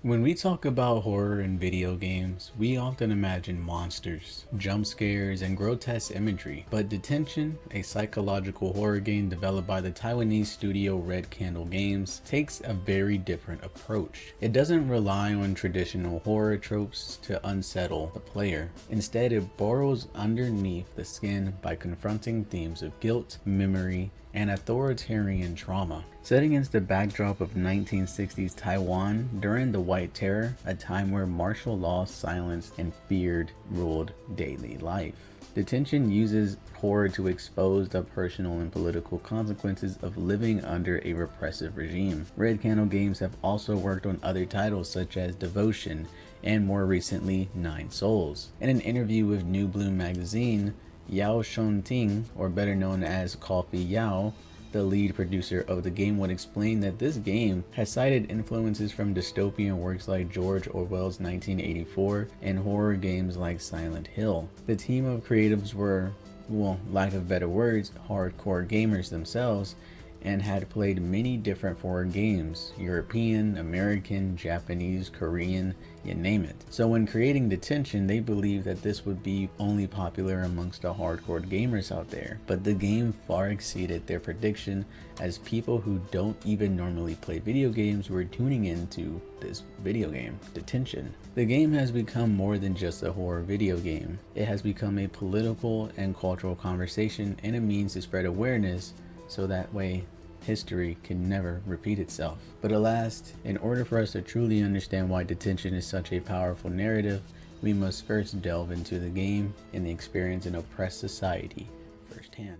When we talk about horror in video games, we often imagine monsters, jump scares, and grotesque imagery. But Detention, a psychological horror game developed by the Taiwanese studio Red Candle Games, takes a very different approach. It doesn't rely on traditional horror tropes to unsettle the player. Instead, it burrows underneath the skin by confronting themes of guilt, memory, and authoritarian trauma. Set against the backdrop of 1960s Taiwan during the White Terror, a time where martial law, silence, and fear ruled daily life. Detention uses horror to expose the personal and political consequences of living under a repressive regime. Red Candle Games have also worked on other titles such as Devotion and more recently Nine Souls. In an interview with New Bloom magazine, Yao Shunting, or better known as Coffee Yao, the lead producer of the game, would explain that this game has cited influences from dystopian works like George Orwell's 1984 and horror games like Silent Hill. The team of creatives were, well, lack of better words, hardcore gamers themselves, and had played many different foreign games: European, American, Japanese, Korean, you name it. So when creating Detention, they believed that this would be only popular amongst the hardcore gamers out there. But the game far exceeded their prediction, as people who don't even normally play video games were tuning into this video game, Detention. The game has become more than just a horror video game. It has become a political and cultural conversation and a means to spread awareness, so that way history can never repeat itself. But alas, in order for us to truly understand why Detention is such a powerful narrative, we must first delve into the game and the experience in oppressed society firsthand.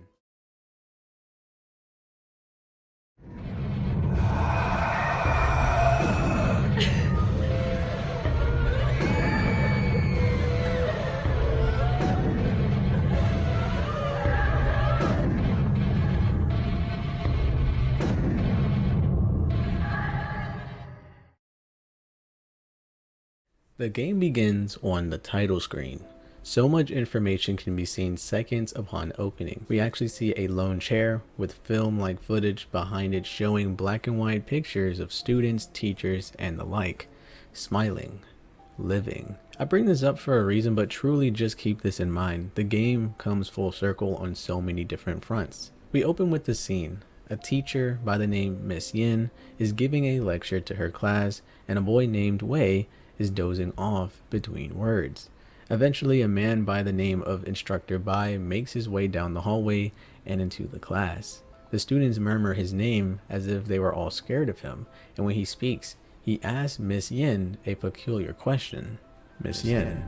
The game begins on the title screen. So much information can be seen seconds upon opening. We actually see a lone chair with film-like footage behind it showing black and white pictures of students, teachers, and the like, smiling, living. I bring this up for a reason, but truly just keep this in mind. The game comes full circle on so many different fronts. We open with the scene. A teacher by the name Miss Yin is giving a lecture to her class, and a boy named Wei is dozing off between words. Eventually, a man by the name of Instructor Bai makes his way down the hallway and into the class. The students murmur his name as if they were all scared of him, and when he speaks, he asks Miss Yin a peculiar question. Miss Yin,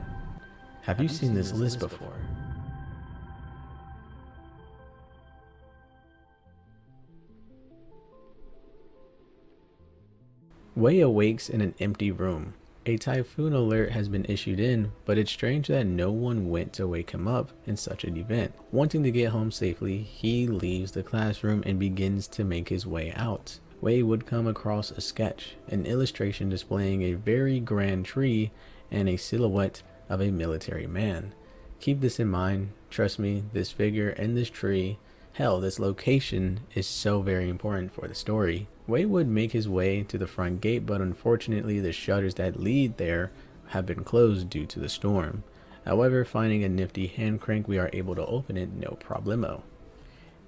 have you seen this list before? Wei awakes in an empty room. A typhoon alert has been issued in, but it's strange that no one went to wake him up in such an event. Wanting to get home safely, he leaves the classroom and begins to make his way out. Wei would come across a sketch, an illustration displaying a very grand tree and a silhouette of a military man. Keep this in mind. Trust me, this figure and this tree, hell, this location is so very important for the story. Wei would make his way to the front gate, but unfortunately the shutters that lead there have been closed due to the storm. However, finding a nifty hand crank, we are able to open it no problemo.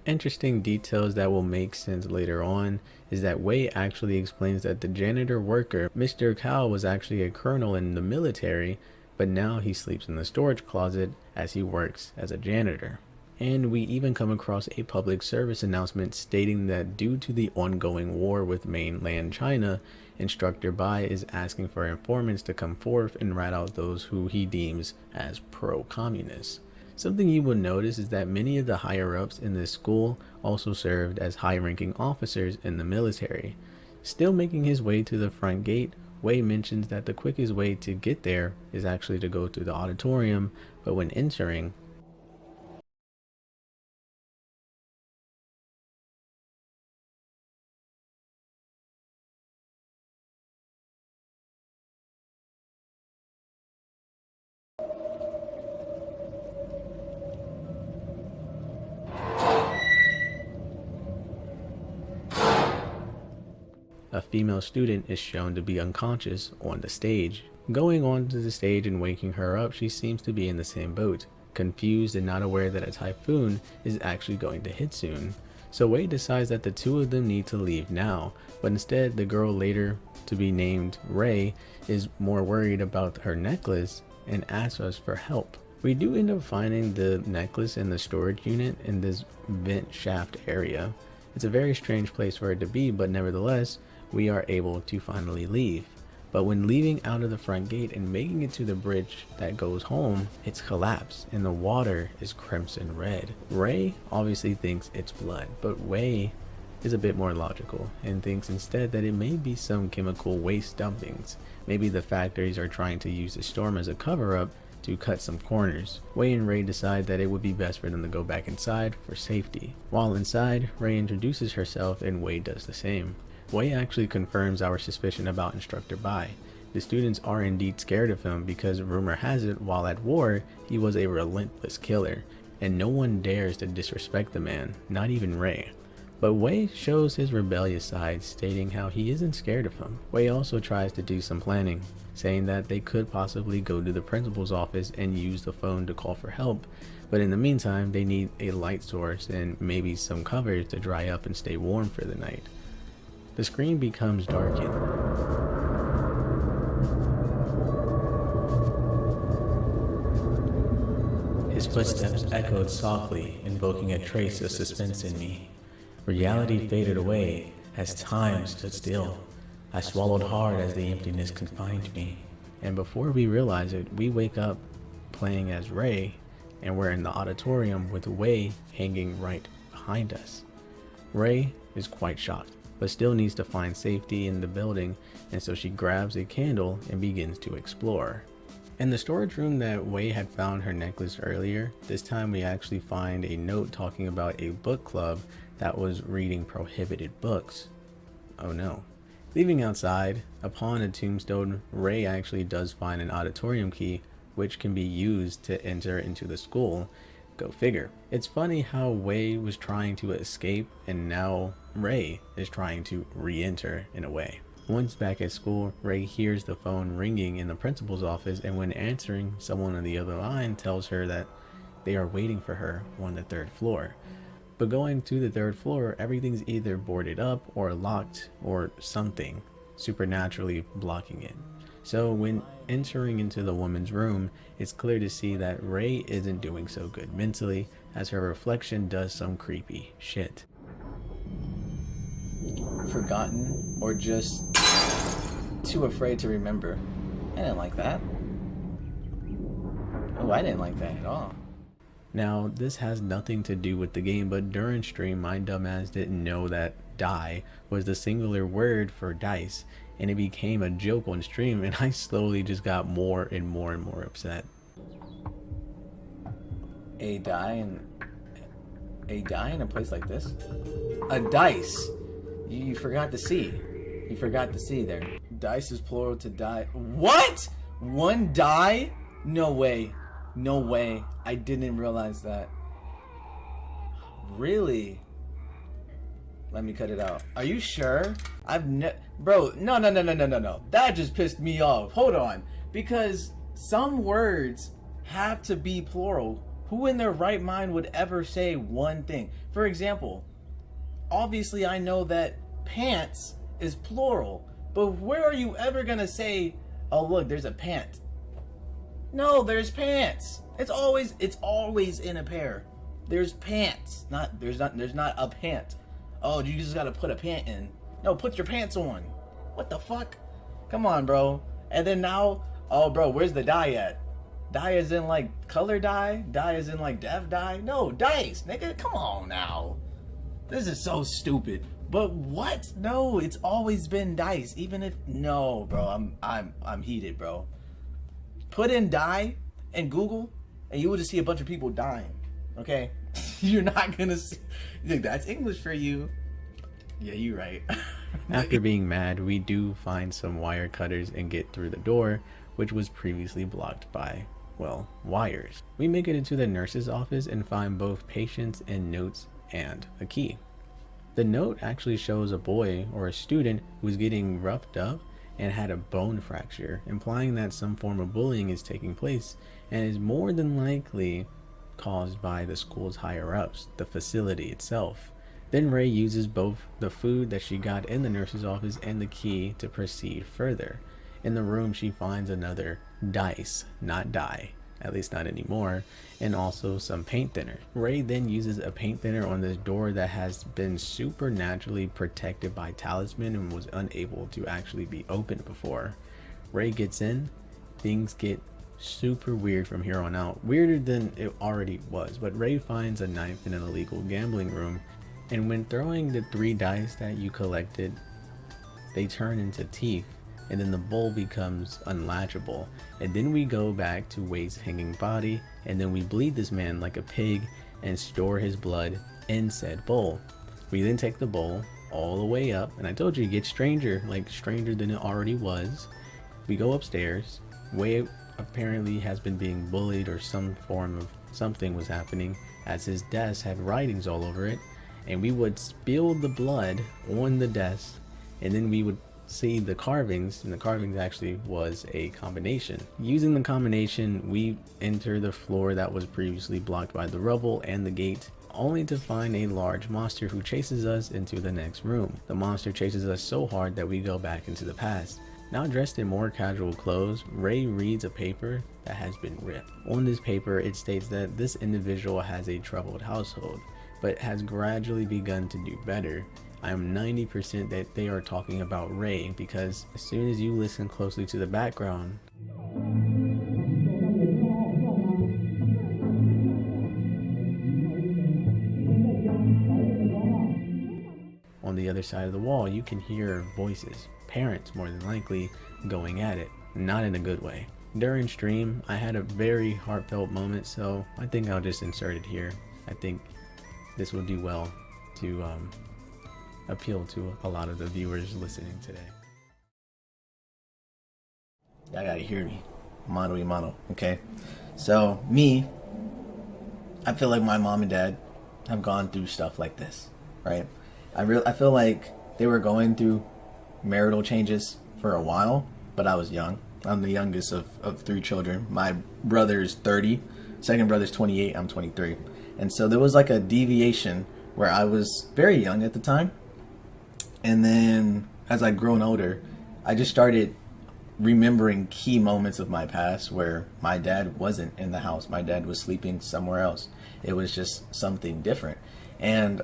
Interesting details that will make sense later on is that Wei actually explains that the janitor worker, Mr. Cao, was actually a colonel in the military, but now he sleeps in the storage closet as he works as a janitor. And we even come across a public service announcement stating that due to the ongoing war with mainland China, Instructor Bai is asking for informants to come forth and rat out those who he deems as pro-communist. Something you will notice is that many of the higher-ups in this school also served as high-ranking officers in the military. Still making his way to the front gate, Wei mentions that the quickest way to get there is actually to go through the auditorium, but when entering, A female student is shown to be unconscious on the stage. Going onto the stage and waking her up, she seems to be in the same boat, confused and not aware that a typhoon is actually going to hit soon. So Wei decides that the two of them need to leave now, but instead the girl, later to be named Ray, is more worried about her necklace and asks us for help. We do end up finding the necklace in the storage unit in this vent shaft area. It's a very strange place for it to be, but nevertheless, we are able to finally leave. But when leaving out of the front gate and making it to the bridge that goes home, it's collapsed and the water is crimson red. Ray obviously thinks it's blood, but Wei is a bit more logical and thinks instead that it may be some chemical waste dumpings. Maybe the factories are trying to use the storm as a cover-up to cut some corners. Wei and Ray decide that it would be best for them to go back inside for safety. While inside, Ray introduces herself and Wei does the same. Wei actually confirms our suspicion about Instructor Bai. The students are indeed scared of him because rumor has it while at war, he was a relentless killer, and no one dares to disrespect the man, not even Ray. But Wei shows his rebellious side, stating how he isn't scared of him. Wei also tries to do some planning, saying that they could possibly go to the principal's office and use the phone to call for help, but in the meantime they need a light source and maybe some covers to dry up and stay warm for the night. The screen becomes darkened. His footsteps echoed softly, invoking a trace of suspense in me. Reality faded away as time stood still. I swallowed hard as the emptiness confined me. And before we realize it, we wake up playing as Ray, and we're in the auditorium with Wei hanging right behind us. Ray is quite shocked, but still needs to find safety in the building, and so she grabs a candle and begins to explore. In the storage room that Wei had found her necklace earlier, this time we actually find a note talking about a book club that was reading prohibited books. Oh no. Leaving outside, upon a tombstone, Ray actually does find an auditorium key which can be used to enter into the school. Go figure. It's funny how Wei was trying to escape and now Ray is trying to re-enter in a way. Once back at school, Ray hears the phone ringing in the principal's office, and when answering, someone on the other line tells her that they are waiting for her on the 3rd floor. But going to the 3rd floor, everything's either boarded up or locked or something supernaturally blocking it. So when entering into the woman's room, it's clear to see that Ray isn't doing so good mentally, as her reflection does some creepy shit. Forgotten or just too afraid to remember. I didn't like that. Oh, I didn't like that at all. Now, this has nothing to do with the game, but during stream, my dumbass didn't know that die was the singular word for dice, and it became a joke on stream, and I slowly just got more and more and more upset. A die in a place like this? A dice! You forgot the C. You forgot the C there. Dice is plural to die. What? One die? No way. No way. I didn't realize that. Really? Let me cut it out. Are you sure? Bro, no. That just pissed me off. Hold on. Because some words have to be plural. Who in their right mind would ever say one thing? For example, obviously I know that pants is plural, but where are you ever gonna say, oh look, there's a pant? No, there's pants. It's always in a pair. There's pants. There's not a pant. Oh, you just gotta put a pant in. No, put your pants on. What the fuck? Come on, bro. And then now, oh bro, where's the die at? Die is in like color dye? Die is in like dev dye? No, dice, nigga. Come on now. This is so stupid. But what? No, it's always been dice. Even if no, bro, I'm heated, bro. Put in die in Google, and you will just see a bunch of people dying. Okay, you're not gonna see. That's English for you. Yeah, you're right. After being mad, we do find some wire cutters and get through the door, which was previously blocked by, well, wires. We make it into the nurse's office and find both patients and notes and a key. The note actually shows a boy or a student who was getting roughed up and had a bone fracture, implying that some form of bullying is taking place and is more than likely caused by the school's higher ups, the facility itself. Then Ray uses both the food that she got in the nurse's office and the key to proceed further. In the room, she finds another dice, not die, at least not anymore, and also some paint thinner. Ray then uses a paint thinner on this door that has been supernaturally protected by talisman and was unable to actually be opened before. Ray gets in, things get super weird from here on out, weirder than it already was, but Ray finds a knife in an illegal gambling room, and when throwing the 3 dice that you collected, they turn into teeth, and then the bowl becomes unlatchable. And then we go back to Wade's hanging body, and then we bleed this man like a pig and store his blood in said bowl. We then take the bowl all the way up, and I told you it gets stranger, like stranger than it already was. We go upstairs. Wade apparently has been being bullied, or some form of something was happening, as his desk had writings all over it, and we would spill the blood on the desk, and then we would see the carvings, and the carvings actually was a combination. Using the combination, we enter the floor that was previously blocked by the rubble and the gate, only to find a large monster who chases us into the next room. The monster chases us so hard that we go back into the past. Now dressed in more casual clothes, Ray reads a paper that has been ripped. On this paper, it states that this individual has a troubled household, but has gradually begun to do better. I am 90% that they are talking about Ray, because as soon as you listen closely to the background, on the other side of the wall, you can hear voices, parents more than likely, going at it, not in a good way. During stream, I had a very heartfelt moment, so I think I'll just insert it here. I think this will do well to appeal to a lot of the viewers listening today. Y'all gotta hear me. Mano y mano, okay? So, me, I feel like my mom and dad have gone through stuff like this, right? I feel like they were going through marital changes for a while, but I was young. I'm the youngest of 3 children. My brother's 30, second brother's 28, I'm 23. And so there was like a deviation where I was very young at the time. And then as I'd grown older, I just started remembering key moments of my past where my dad wasn't in the house. My dad was sleeping somewhere else. It was just something different. And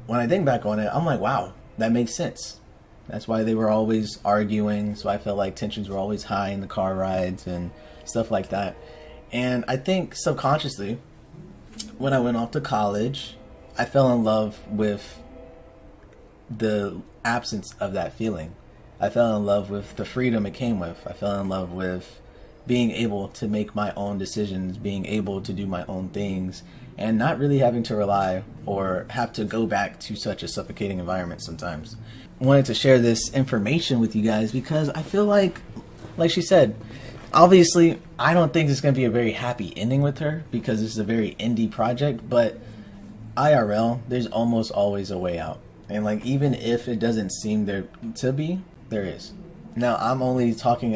when I think back on it, I'm like, wow, that makes sense. That's why they were always arguing. So I felt like tensions were always high in the car rides and stuff like that. And I think subconsciously, when I went off to college, I fell in love with the absence of that feeling. I fell in love with the freedom it came with. I fell in love with being able to make my own decisions, being able to do my own things, and not really having to rely or have to go back to such a suffocating environment sometimes. I wanted to share this information with you guys because I feel like she said, obviously, I don't think it's going to be a very happy ending with her because this is a very indie project, but IRL, there's almost always a way out. And like, even if it doesn't seem there to be, there is. Now, I'm only talking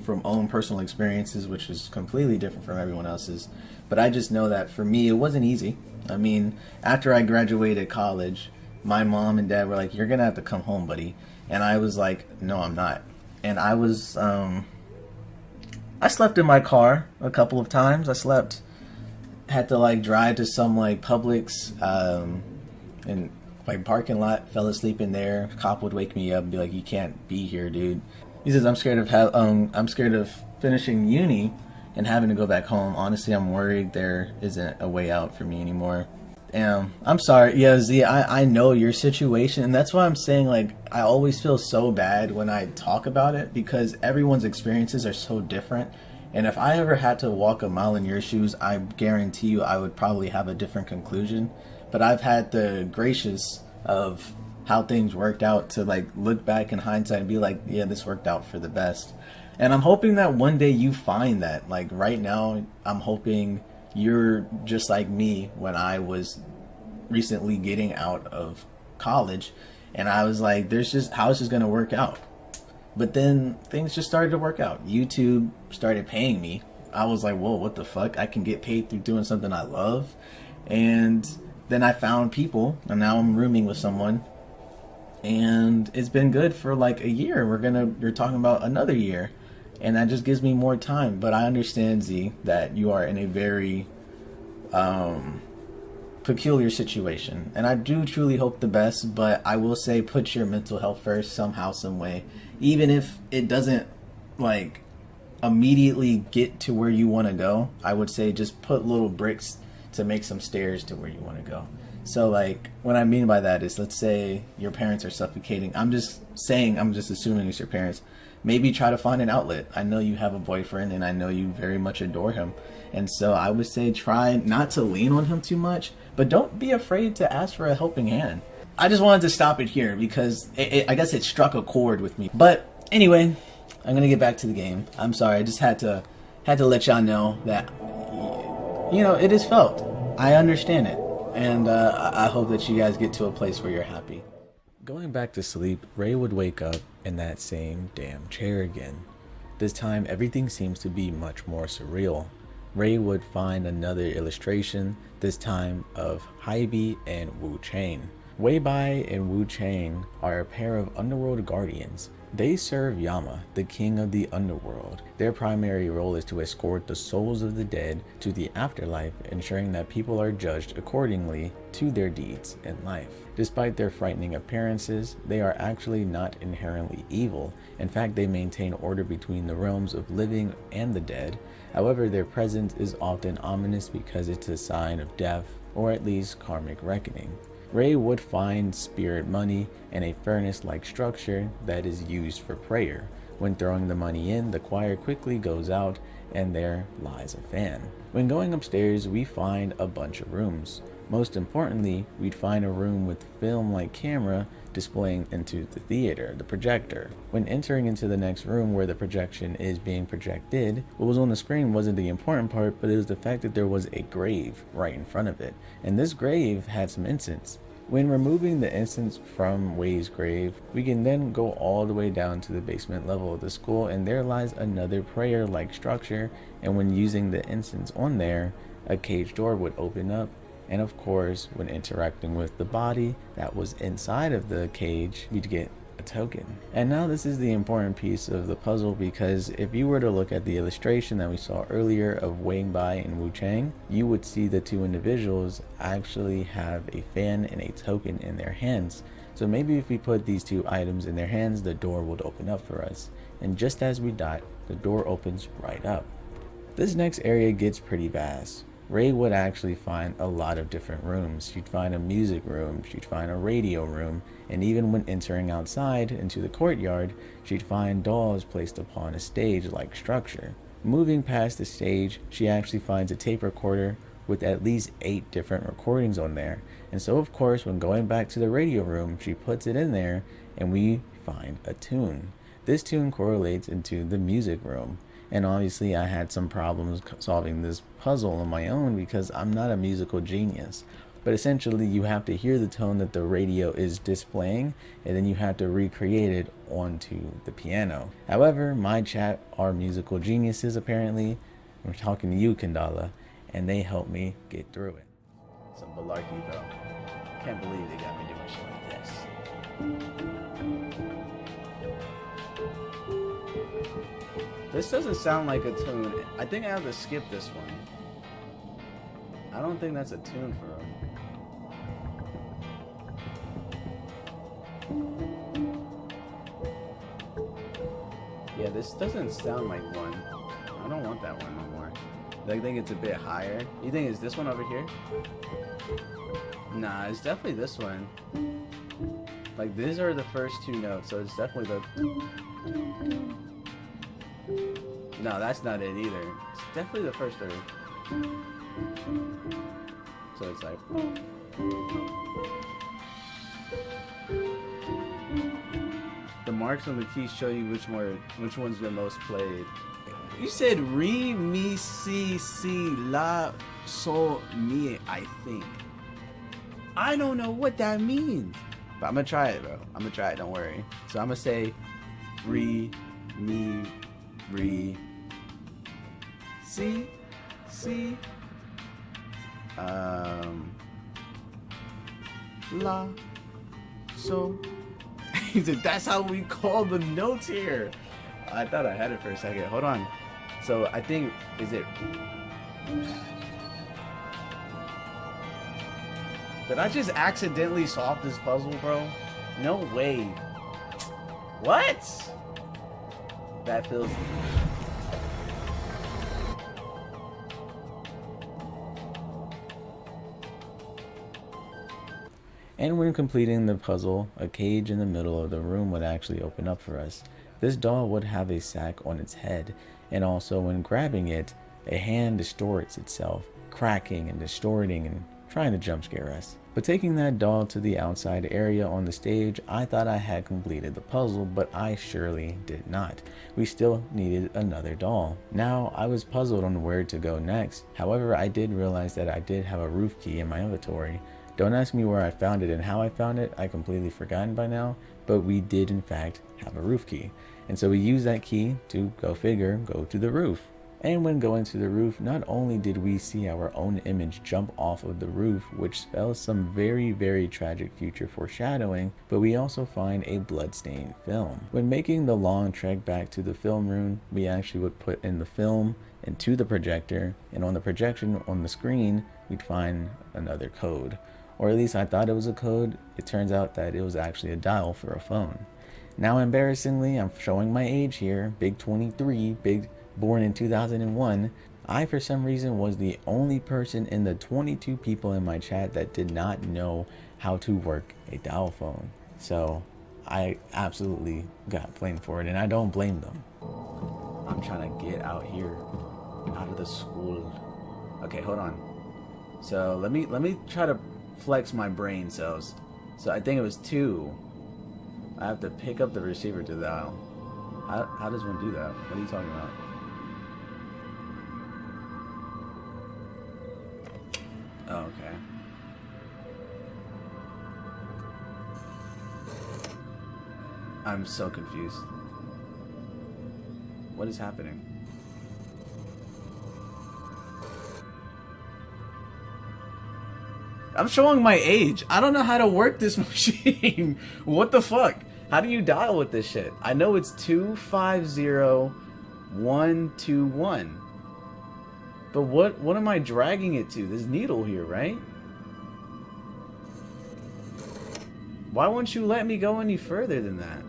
from own personal experiences, which is completely different from everyone else's. But I just know that for me, it wasn't easy. I mean, after I graduated college, my mom and dad were like, "You're gonna have to come home, buddy." And I was like, "No, I'm not." And I was, I slept in my car a couple of times. Had to like drive to some like Publix, and like parking lot, fell asleep in there. Cop would wake me up and be like, "You can't be here, dude." He says, I'm scared of finishing uni and having to go back home. Honestly, I'm worried there isn't a way out for me anymore. I'm sorry. Yeah, Z, I know your situation, and that's why I'm saying, like, I always feel so bad when I talk about it because everyone's experiences are so different. And if I ever had to walk a mile in your shoes, I guarantee you I would probably have a different conclusion. But I've had the gracious of how things worked out to like look back in hindsight and be like, yeah, this worked out for the best. And I'm hoping that one day you find that. Like right now, I'm hoping you're just like me when I was recently getting out of college, and I was like, there's just, how is this going to work out? But then things just started to work out. YouTube started paying me. I was like, whoa, what the fuck? I can get paid through doing something I love. And then I found people, and now I'm rooming with someone, and it's been good for like a year. You're talking about another year, and that just gives me more time. But I understand, Z, that you are in a very peculiar situation, and I do truly hope the best. But I will say, put your mental health first somehow, some way, even if it doesn't like immediately get to where you want to go. I would say just put little bricks to make some stairs to where you want to go. So like, what I mean by that is, let's say your parents are suffocating. I'm just assuming it's your parents. Maybe try to find an outlet. I know you have a boyfriend, and I know you very much adore him. And so I would say try not to lean on him too much, but don't be afraid to ask for a helping hand. I just wanted to stop it here because I guess it struck a chord with me. But anyway, I'm gonna get back to the game. I'm sorry, I just had to let y'all know that, you know, it is felt. I understand it, and I hope that you guys get to a place where you're happy. Going back to sleep, Ray would wake up in that same damn chair again. This time, everything seems to be much more surreal. Ray would find another illustration, this time of Haibi and Wu Chang. Wei Bai and Wu Chang are a pair of underworld guardians. They serve Yama, the king of the underworld. Their primary role is to escort the souls of the dead to the afterlife, ensuring that people are judged accordingly to their deeds in life. Despite their frightening appearances, they are actually not inherently evil. In fact, they maintain order between the realms of living and the dead. However, their presence is often ominous because it's a sign of death, or at least karmic reckoning. Ray would find spirit money in a furnace-like structure that is used for prayer. When throwing the money in, the choir quickly goes out, and there lies a fan. When going upstairs, we find a bunch of rooms. Most importantly, we'd find a room with film-like camera displaying into the theater, the projector. When entering into the next room where the projection is being projected, what was on the screen wasn't the important part, but it was the fact that there was a grave right in front of it. And this grave had some incense. When removing the incense from Wei's grave, we can then go all the way down to the basement level of the school, and there lies another prayer-like structure, and when using the incense on there, a cage door would open up, and of course, when interacting with the body that was inside of the cage, we'd get a token. And now this is the important piece of the puzzle, because if you were to look at the illustration that we saw earlier of Wei Bai and Wu Chang, you would see the two individuals actually have a fan and a token in their hands. So maybe if we put these two items in their hands, the door would open up for us. And just as we thought, the door opens right up. This next area gets pretty vast. Ray would actually find a lot of different rooms. She'd find a music room, she'd find a radio room, and even when entering outside into the courtyard, she'd find dolls placed upon a stage-like structure. Moving past the stage, she actually finds a tape recorder with at least 8 different recordings on there. And so of course, when going back to the radio room, she puts it in there and we find a tune. This tune correlates into the music room. And obviously I had some problems solving this puzzle on my own because I'm not a musical genius. But essentially you have to hear the tone that the radio is displaying, and then you have to recreate it onto the piano. However, my chat are musical geniuses apparently. I'm talking to you, Kandala, and they helped me get through it. Some malarkey though. Can't believe they got me doing shit like this. This doesn't sound like a tune. I think I have to skip this one. I don't think that's a tune for him. Yeah, this doesn't sound like one. I don't want that one no more. I think it's a bit higher. You think it's this one over here? Nah, it's definitely this one. Like, these are the first 2 notes, so it's definitely the... No, that's not it either. It's definitely the first 3. So it's like... The marks on the keys show you which one's been most played. You said re, mi, si, la, sol, mi, I think. I don't know what that means. But I'm gonna try it, bro. I'm gonna try it, don't worry. So I'm gonna say re, mi, re, si, la, so. He said, that's how we call the notes here. I thought I had it for a second. Hold on. So I think, is it... Did I just accidentally solve this puzzle, bro? No way. What? That feels... And when completing the puzzle, a cage in the middle of the room would actually open up for us. This doll would have a sack on its head, and also when grabbing it, a hand distorts itself, cracking and distorting and trying to jump scare us. But taking that doll to the outside area on the stage, I thought I had completed the puzzle, but I surely did not. We still needed another doll. Now, I was puzzled on where to go next. However, I did realize that I did have a roof key in my inventory. Don't ask me where I found it and how I found it, I completely forgotten by now, but we did in fact have a roof key. And so we used that key to, go figure, go to the roof. And when going to the roof, not only did we see our own image jump off of the roof, which spells some very, very tragic future foreshadowing, but we also find a bloodstained film. When making the long trek back to the film room, we actually would put in the film into the projector, and on the projection on the screen, we'd find another code. Or at least I thought it was a code. It turns out that it was actually a dial for a phone. Now embarrassingly, I'm showing my age here, big 23, big born in 2001. I for some reason was the only person in the 22 people in my chat that did not know how to work a dial phone. So I absolutely got blamed for it, and I don't blame them. I'm trying to get out here, out of the school. Okay, hold on. So let me try to flex my brain cells. So I think it was 2. I have to pick up the receiver to dial. How does one do that? What are you talking about? Oh, okay. I'm so confused. What is happening? I'm showing my age. I don't know how to work this machine. What the fuck? How do you dial with this shit? I know it's 250121. But what am I dragging it to? This needle here, right? Why won't you let me go any further than that?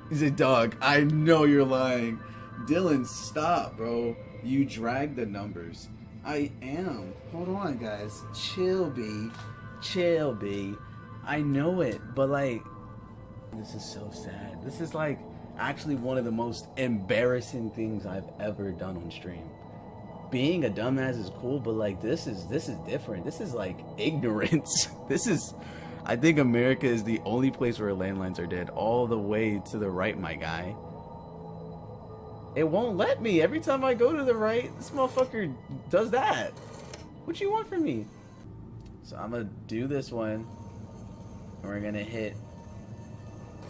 He's a dog. I know you're lying. Dylan, stop, bro. You drag the numbers. I am. Hold on, guys. Chill, B. Chill, B. I know it, but like, this is so sad. This is like actually one of the most embarrassing things I've ever done on stream. Being a dumbass is cool, but like this is different. This is like ignorance. This is, I think America is the only place where landlines are dead. All the way to the right, my guy. It won't let me. Every time I go to the right, this motherfucker does that. What you want from me? So I'm gonna do this one. And we're gonna hit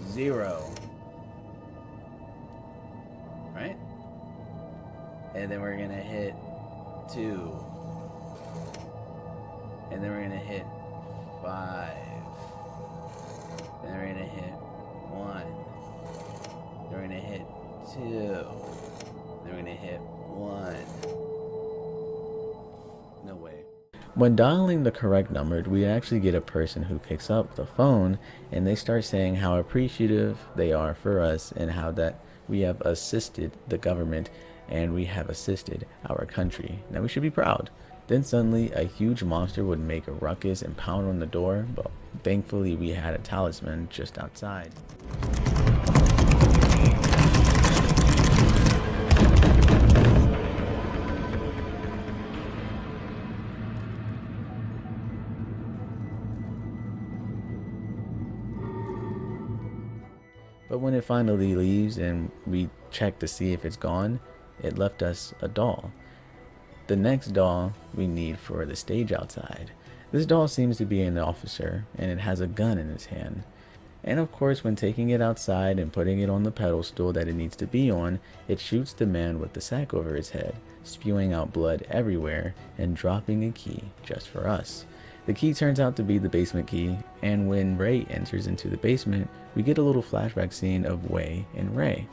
0. Right? And then we're gonna hit 2. And then we're gonna hit 5. Then we're gonna hit 1. Then we're gonna hit 2. Then we're gonna hit 1. No way. When dialing the correct number, we actually get a person who picks up the phone and they start saying how appreciative they are for us and how that we have assisted the government and we have assisted our country. Now we should be proud. Then suddenly a huge monster would make a ruckus and pound on the door, but thankfully we had a talisman just outside. But when it finally leaves and we check to see if it's gone, it left us a doll. The next doll we need for the stage outside. This doll seems to be an officer, and it has a gun in its hand. And of course, when taking it outside and putting it on the pedestal that it needs to be on, it shoots the man with the sack over his head, spewing out blood everywhere and dropping a key just for us. The key turns out to be the basement key, and when Ray enters into the basement, we get a little flashback scene of Wei and Ray.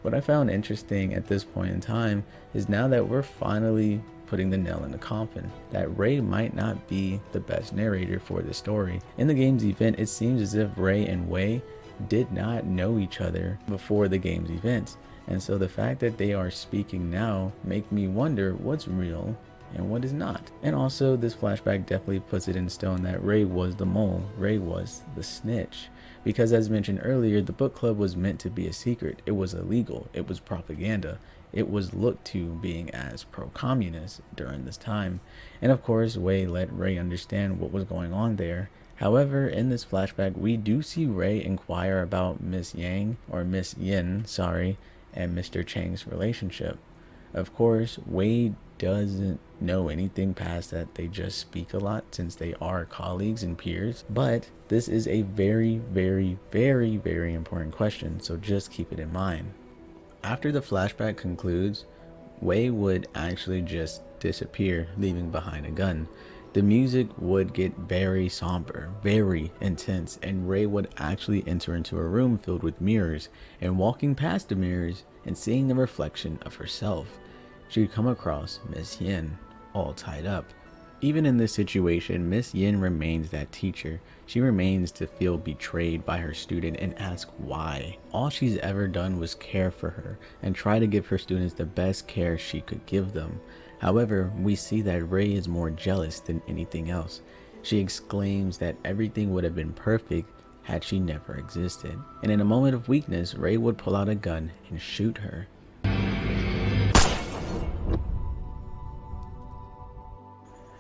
What I found interesting at this point in time is now that we're finally putting the nail in the coffin, that Ray might not be the best narrator for the story. In the game's event, it seems as if Ray and Wei did not know each other before the game's events, and so the fact that they are speaking now make me wonder what's real and what is not. And also, this flashback definitely puts it in stone that Ray was the mole, Ray was the snitch. Because as mentioned earlier, the book club was meant to be a secret. It was illegal. It was propaganda. It was looked to being as pro-communist during this time. And of course, Wei let Ray understand what was going on there. However, in this flashback, we do see Ray inquire about Miss Yin, and Mr. Chang's relationship. Of course, Wei doesn't know anything past that. They just speak a lot since they are colleagues and peers. But this is a very, very, very, very important question, so just keep it in mind. After the flashback concludes, Wei would actually just disappear, leaving behind a gun. The music would get very somber, very intense, and Ray would actually enter into a room filled with mirrors, and walking past the mirrors and seeing the reflection of herself, she'd come across Miss Yin, all tied up. Even in this situation, Miss Yin remains that teacher. She remains to feel betrayed by her student and ask why. All she's ever done was care for her and try to give her students the best care she could give them. However, we see that Ray is more jealous than anything else. She exclaims that everything would have been perfect had she never existed. And in a moment of weakness, Ray would pull out a gun and shoot her.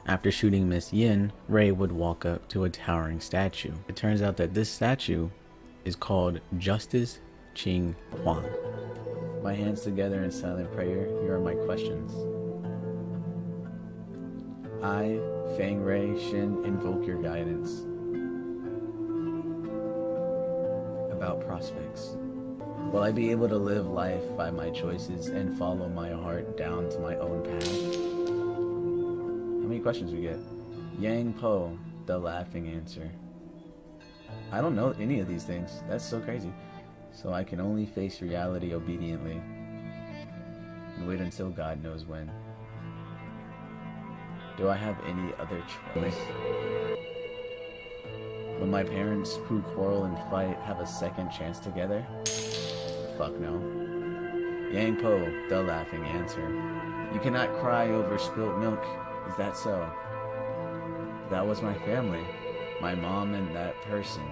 After shooting Miss Yin, Ray would walk up to a towering statue. It turns out that this statue is called Justice Ching Huang. My hands together in silent prayer, here are my questions. I, Fang Ray Shin, invoke your guidance about prospects. Will I be able to live life by my choices and follow my heart down to my own path? How many questions we get? Yang Po, the laughing answer. I don't know any of these things. That's so crazy. So I can only face reality obediently and wait until God knows when. Do I have any other choice? Will my parents who quarrel and fight have a second chance together? Fuck no. Yang Po, the laughing answer. You cannot cry over spilt milk. Is that so? That was my family. My mom and that person.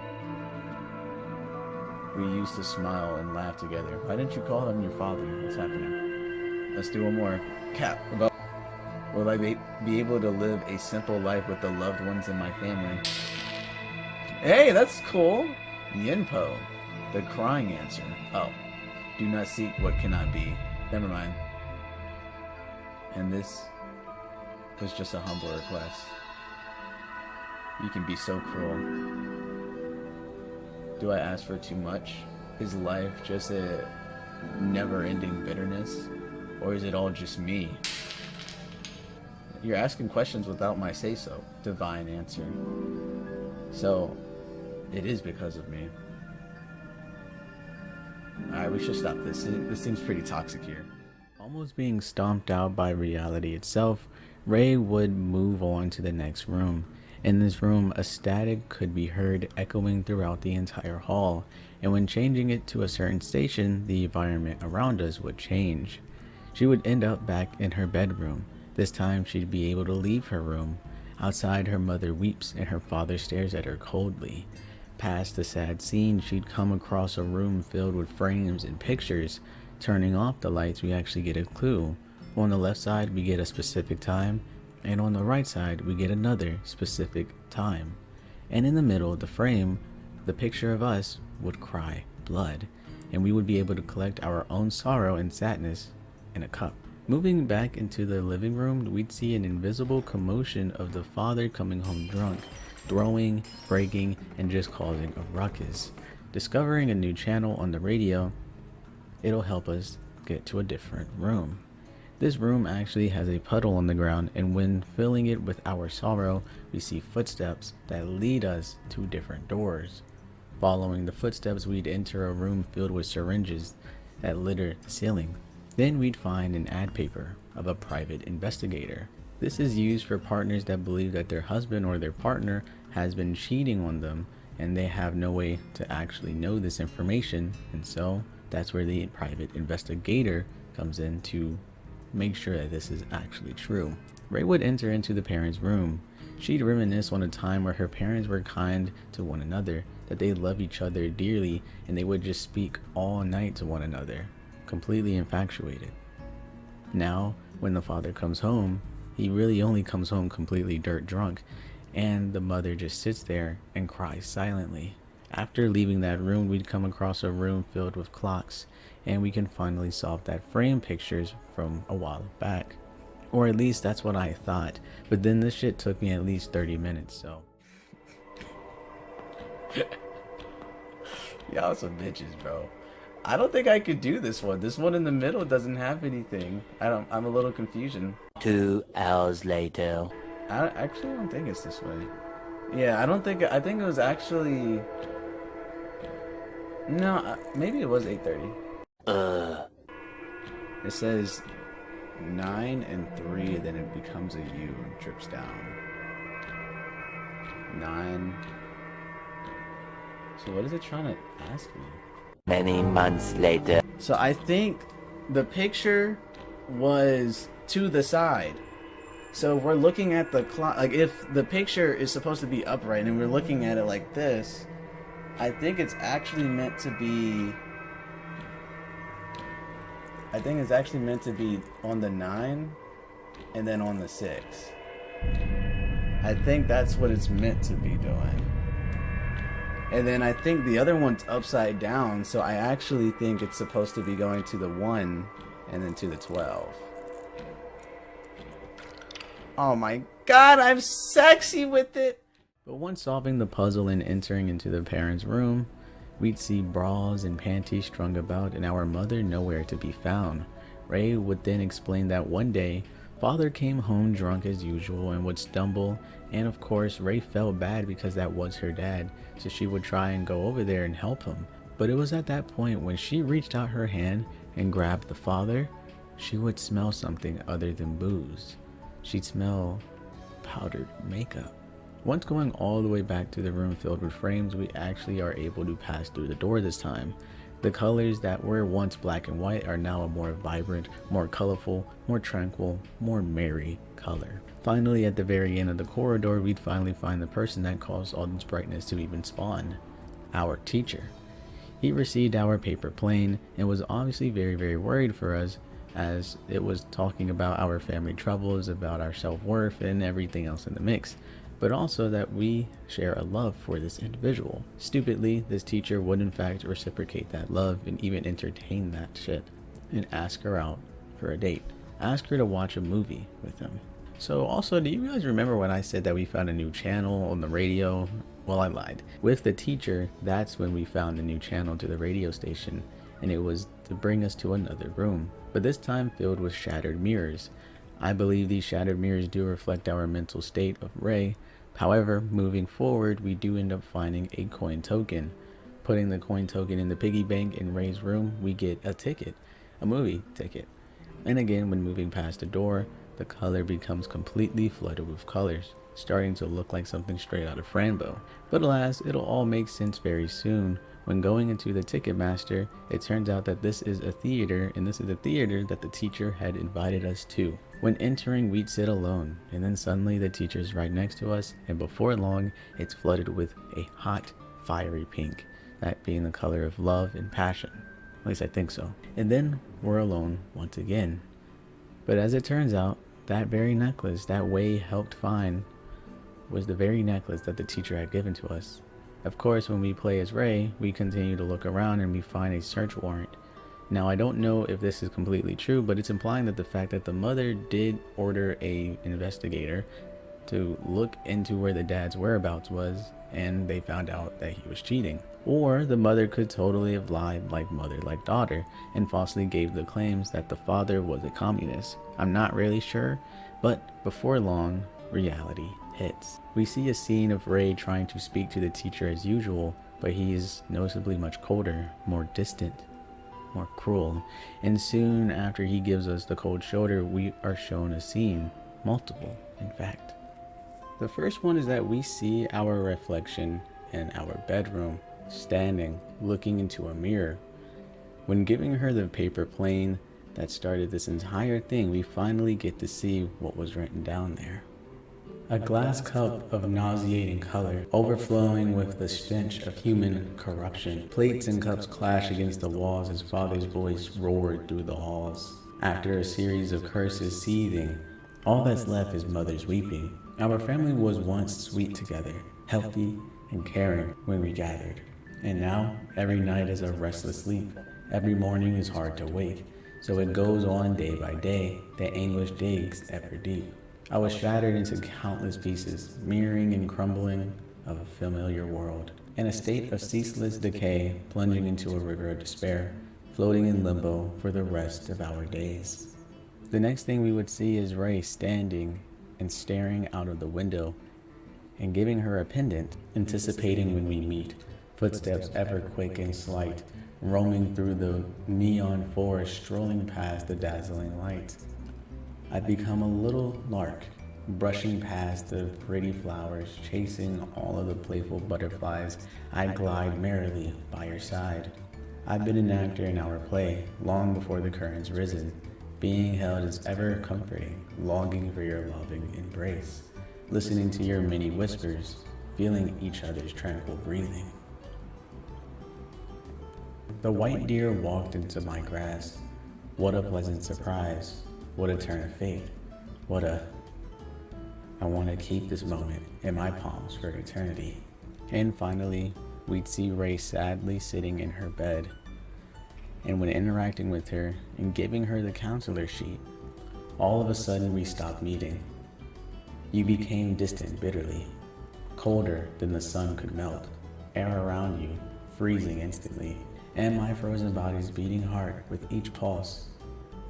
We used to smile and laugh together. Why didn't you call him your father? What's happening? Let's do one more. Cap. Will I be able to live a simple life with the loved ones in my family? Hey, that's cool. Yinpo, the crying answer. Oh, do not seek what cannot be. Never mind. And this was just a humble request. You can be so cruel. Do I ask for too much? Is life just a never-ending bitterness? Or is it all just me? You're asking questions without my say-so. Divine answer. So, it is because of me. Alright, we should stop this. This seems pretty toxic here. Almost being stomped out by reality itself, Ray would move on to the next room. In this room, a static could be heard echoing throughout the entire hall, and when changing it to a certain station, the environment around us would change. She would end up back in her bedroom. This time, she'd be able to leave her room. Outside, her mother weeps and her father stares at her coldly. Past the sad scene, she'd come across a room filled with frames and pictures. Turning off the lights, we actually get a clue. On the left side, we get a specific time, and on the right side, we get another specific time. And in the middle of the frame, the picture of us would cry blood, and we would be able to collect our own sorrow and sadness in a cup. Moving back into the living room, we'd see an invisible commotion of the father coming home drunk, throwing, breaking, and just causing a ruckus. Discovering a new channel on the radio, it'll help us get to a different room. This room actually has a puddle on the ground, and when filling it with our sorrow, we see footsteps that lead us to different doors. Following the footsteps, we'd enter a room filled with syringes that litter the ceiling. Then we'd find an ad paper of a private investigator. This is used for partners that believe that their husband or their partner has been cheating on them and they have no way to actually know this information, and so that's where the private investigator comes in to make sure that this is actually true. Ray would enter into the parents' room. She'd reminisce on a time where her parents were kind to one another, that they loved each other dearly, and they would just speak all night to one another, completely infatuated. Now, when the father comes home, he really only comes home completely dirt drunk, and the mother just sits there and cries silently. After leaving that room, we'd come across a room filled with clocks, and we can finally solve that frame pictures from a while back. Or at least that's what I thought, but then this shit took me at least 30 minutes, so. Y'all some bitches, bro. I don't think I could do this one. This one in the middle doesn't have anything. I'm a little confusion. 2 hours later. I actually don't think it's this way. Yeah, I think it was actually... No, maybe it was 8:30. It says 9 and 3, then it becomes a U and trips down. 9. So what is it trying to ask me? Many months later. So I think the picture was to the side. So we're looking at the clock. Like, if the picture is supposed to be upright and we're looking at it like this, I think it's actually meant to be... I think it's actually meant to be on the 9 and then on the 6. I think that's what it's meant to be doing. And then I think the other one's upside down, so I actually think it's supposed to be going to the 1 and then to the 12. Oh my god, I'm sexy with it! But once solving the puzzle and entering into the parents' room, we'd see bras and panties strung about and our mother nowhere to be found. Ray would then explain that one day, father came home drunk as usual and would stumble, and of course Ray felt bad because that was her dad, so she would try and go over there and help him. But it was at that point when she reached out her hand and grabbed the father, she would smell something other than booze. She'd smell powdered makeup. Once going all the way back to the room filled with frames, we actually are able to pass through the door this time. The colors that were once black and white are now a more vibrant, more colorful, more tranquil, more merry color. Finally, at the very end of the corridor, we'd finally find the person that caused all this brightness to even spawn. Our teacher. He received our paper plane and was obviously very, very worried for us, as it was talking about our family troubles, about our self-worth, and everything else in the mix, but also that we share a love for this individual. Stupidly, this teacher would in fact reciprocate that love and even entertain that shit and ask her out for a date. Ask her to watch a movie with him. So also, do you guys remember when I said that we found a new channel on the radio? Well, I lied. With the teacher, that's when we found a new channel to the radio station, and it was to bring us to another room, but this time filled with shattered mirrors. I believe these shattered mirrors do reflect our mental state of Ray. However, moving forward, we do end up finding a coin token. Putting the coin token in the piggy bank in Ray's room, we get a ticket, a movie ticket. And again, when moving past the door, the color becomes completely flooded with colors, starting to look like something straight out of Frambo. But alas, it'll all make sense very soon. When going into the Ticketmaster, it turns out that this is a theater, and this is a theater that the teacher had invited us to. When entering, we'd sit alone, and then suddenly the teacher's right next to us, and before long, it's flooded with a hot, fiery pink, that being the color of love and passion. At least I think so. And then we're alone once again. But as it turns out, that very necklace that Wei helped find was the very necklace that the teacher had given to us. Of course, when we play as Ray, we continue to look around and we find a search warrant. Now, I don't know if this is completely true, but it's implying that the fact that the mother did order a investigator to look into where the dad's whereabouts was, and they found out that he was cheating. Or the mother could totally have lied like mother like daughter and falsely gave the claims that the father was a communist. I'm not really sure, but before long, reality hits. We see a scene of Ray trying to speak to the teacher as usual, but he is noticeably much colder, more distant, more cruel, and soon after he gives us the cold shoulder, we are shown a scene, multiple in fact. The first one is that we see our reflection in our bedroom, standing, looking into a mirror. When giving her the paper plane that started this entire thing, we finally get to see what was written down there. A glass cup of nauseating color, overflowing with the stench of human corruption. Plates and cups clash against the walls as father's voice roared through the halls. After a series of curses seething, all that's left is mother's weeping. Our family was once sweet together, healthy and caring when we gathered. And now, every night is a restless sleep. Every morning is hard to wake. So it goes on day by day, the anguish digs ever deep. I was shattered into countless pieces, mirroring and crumbling of a familiar world. In a state of ceaseless decay, plunging into a river of despair, floating in limbo for the rest of our days. The next thing we would see is Ray standing and staring out of the window and giving her a pendant, anticipating when we meet. Footsteps ever quick and slight, roaming through the neon forest, strolling past the dazzling lights. I become a little lark, brushing past the pretty flowers, chasing all of the playful butterflies. I glide merrily by your side. I've been an actor in our play, long before the curtain's risen. Being held is ever comforting, longing for your loving embrace, listening to your many whispers, feeling each other's tranquil breathing. The white deer walked into my grass. What a pleasant surprise. What a turn of fate. I want to keep this moment in my palms for eternity. And finally, we'd see Ray sadly sitting in her bed. And when interacting with her and giving her the counselor sheet, all of a sudden we stopped meeting. You became distant bitterly, colder than the sun could melt, air around you freezing instantly, and my frozen body's beating heart with each pulse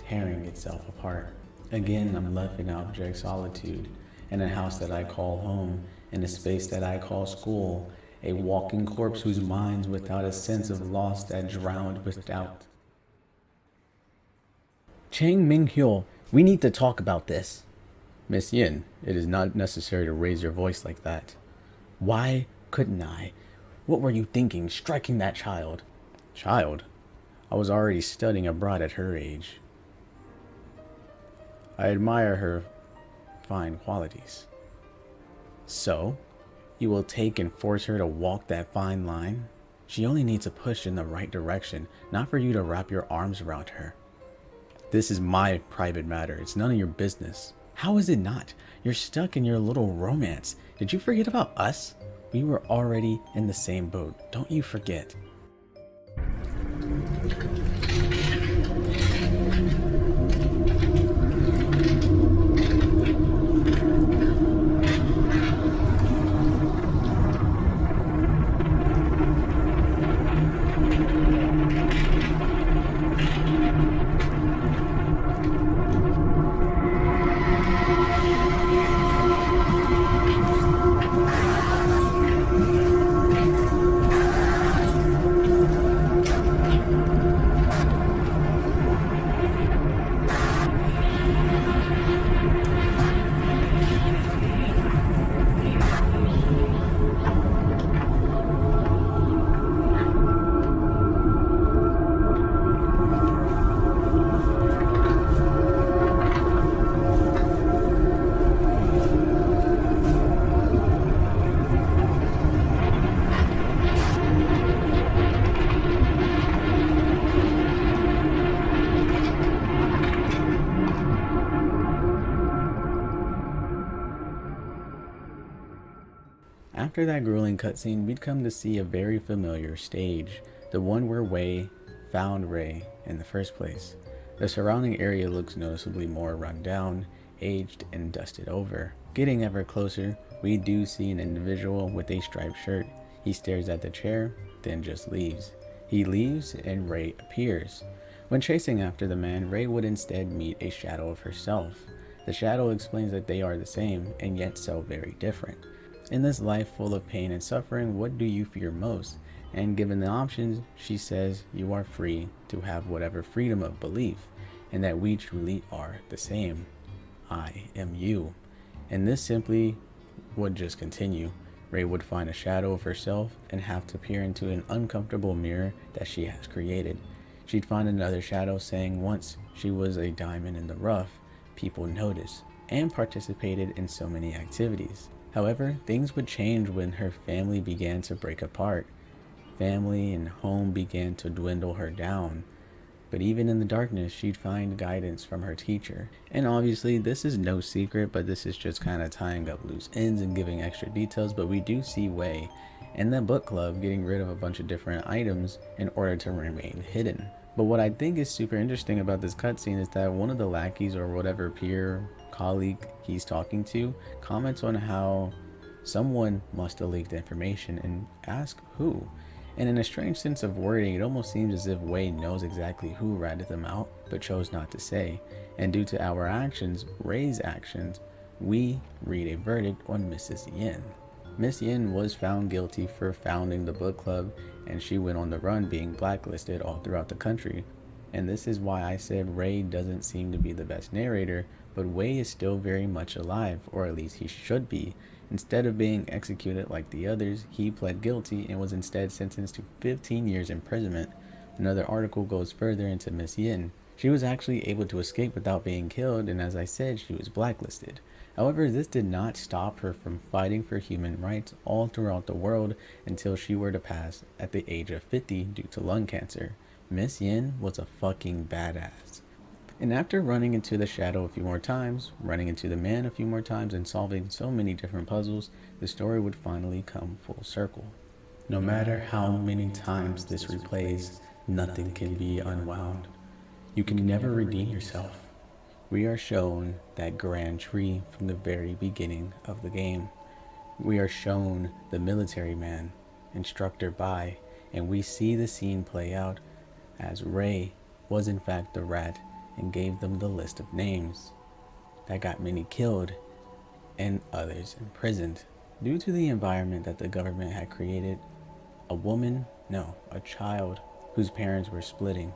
tearing itself apart. Again, I'm left in abject solitude, in a house that I call home, in a space that I call school, a walking corpse whose mind's without a sense of loss that drowned with doubt. Chang Ming-hyo, we need to talk about this. Miss Yin, it is not necessary to raise your voice like that. Why couldn't I? What were you thinking, striking that child? Child? I was already studying abroad at her age. I admire her fine qualities. So, you will take and force her to walk that fine line? She only needs a push in the right direction, not for you to wrap your arms around her. This is my private matter. It's none of your business. How is it not? You're stuck in your little romance. Did you forget about us? We were already in the same boat. Don't you forget. After that grueling cutscene, we'd come to see a very familiar stage, the one where Wei found Ray in the first place. The surrounding area looks noticeably more run down, aged, and dusted over. Getting ever closer, we do see an individual with a striped shirt. He stares at the chair, then just leaves. He leaves and Ray appears. When chasing after the man, Ray would instead meet a shadow of herself. The shadow explains that they are the same and yet so very different. In this life full of pain and suffering, what do you fear most? And given the options, she says you are free to have whatever freedom of belief, and that we truly are the same. I am you. And this simply would just continue. Ray would find a shadow of herself and have to peer into an uncomfortable mirror that she has created. She'd find another shadow saying once she was a diamond in the rough, people noticed and participated in so many activities. However, things would change when her family began to break apart. Family and home began to dwindle her down. But even in the darkness, she'd find guidance from her teacher. And obviously, this is no secret, but this is just kind of tying up loose ends and giving extra details. But we do see Wei in the book club getting rid of a bunch of different items in order to remain hidden. But what I think is super interesting about this cutscene is that one of the lackeys or whatever peer colleague he's talking to comments on how someone must have leaked information and ask who. And in a strange sense of wording, it almost seems as if Wei knows exactly who ratted them out, but chose not to say. And due to our actions, Ray's actions, we read a verdict on Mrs. Yin. Miss Yin was found guilty for founding the book club, and she went on the run being blacklisted all throughout the country. And this is why I said Ray doesn't seem to be the best narrator, but Wei is still very much alive, or at least he should be. Instead of being executed like the others, he pled guilty and was instead sentenced to 15 years imprisonment. Another article goes further into Miss Yin. She was actually able to escape without being killed, and as I said, she was blacklisted. However, this did not stop her from fighting for human rights all throughout the world until she were to pass at the age of 50 due to lung cancer. Miss Yin was a fucking badass. And after running into the shadow a few more times, running into the man a few more times, and solving so many different puzzles, the story would finally come full circle. No matter how many times this replays, nothing can be unwound. You can never redeem yourself. We are shown that grand tree from the very beginning of the game. We are shown the military man, instructor Bai, and we see the scene play out as Ray was in fact the rat and gave them the list of names that got many killed and others imprisoned. Due to the environment that the government had created, a child whose parents were splitting,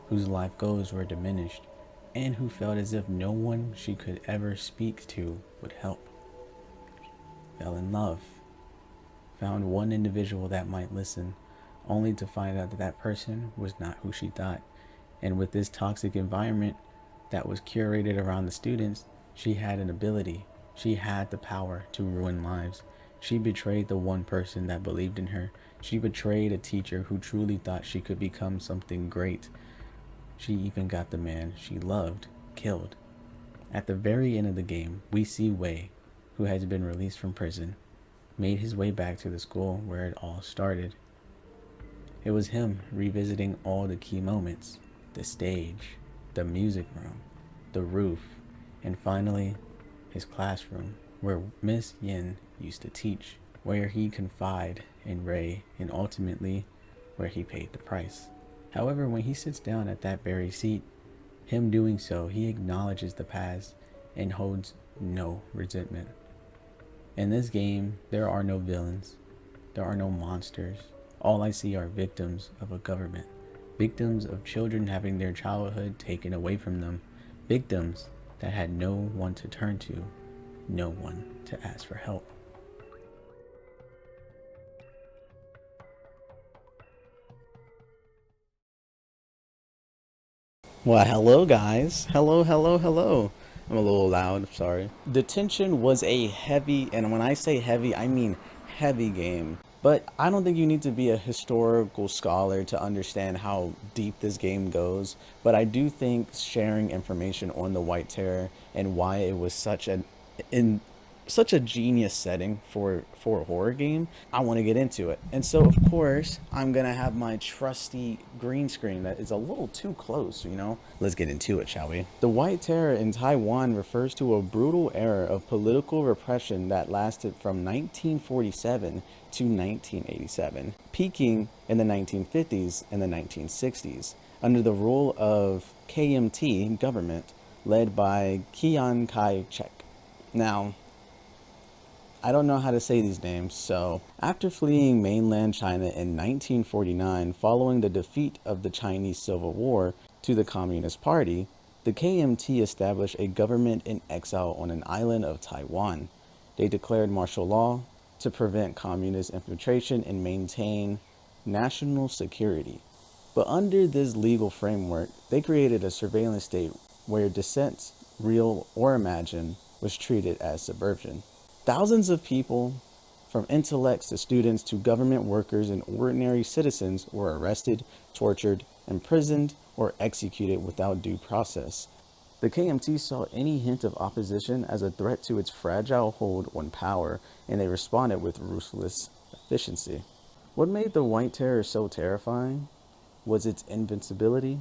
whose life goals were diminished, and who felt as if no one she could ever speak to would help. Fell in love, found one individual that might listen, only to find out that that person was not who she thought. And with this toxic environment that was curated around the students, she had an ability. She had the power to ruin lives. She betrayed the one person that believed in her. She betrayed a teacher who truly thought she could become something great. She even got the man she loved killed. At the very end of the game, we see Wei, who has been released from prison, made his way back to the school where it all started. It was him revisiting all the key moments. The stage, the music room, the roof, and finally, his classroom, where Miss Yin used to teach, where he confided in Ray, and ultimately, where he paid the price. However, when he sits down at that very seat, him doing so, he acknowledges the past and holds no resentment. In this game, there are no villains, there are no monsters. All I see are victims of a government. Victims of children having their childhood taken away from them. Victims that had no one to turn to, no one to ask for help. Well, hello guys. Hello. I'm a little loud, I'm sorry. Detention was a heavy, and when I say heavy, I mean heavy game. But I don't think you need to be a historical scholar to understand how deep this game goes. But I do think sharing information on the White Terror and why it was such an such a genius setting for a horror game. I want to get into it. And so of course, I'm going to have my trusty green screen that is a little too close, you know. Let's get into it, shall we? The White Terror in Taiwan refers to a brutal era of political repression that lasted from 1947 to 1987, peaking in the 1950s and the 1960s under the rule of KMT government led by Chiang Kai-shek. Now, I don't know how to say these names, so after fleeing mainland China in 1949 following the defeat of the Chinese Civil War to the Communist Party, the KMT established a government in exile on an island of Taiwan. They declared martial law to prevent communist infiltration and maintain national security. But under this legal framework, they created a surveillance state where dissent, real or imagined, was treated as subversion. Thousands of people, from intellects to students to government workers and ordinary citizens, were arrested, tortured, imprisoned, or executed without due process. The KMT saw any hint of opposition as a threat to its fragile hold on power, and they responded with ruthless efficiency. What made the White Terror so terrifying was its invincibility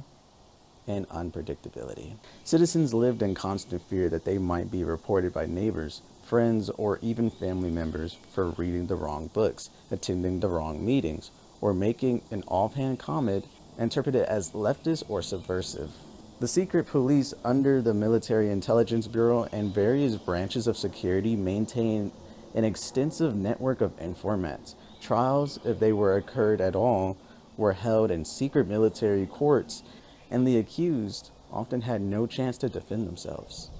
and unpredictability. Citizens lived in constant fear that they might be reported by neighbors, friends, or even family members for reading the wrong books, attending the wrong meetings, or making an offhand comment interpreted as leftist or subversive. The secret police under the Military Intelligence Bureau and various branches of security maintained an extensive network of informants. Trials, if they were occurred at all, were held in secret military courts, and the accused often had no chance to defend themselves.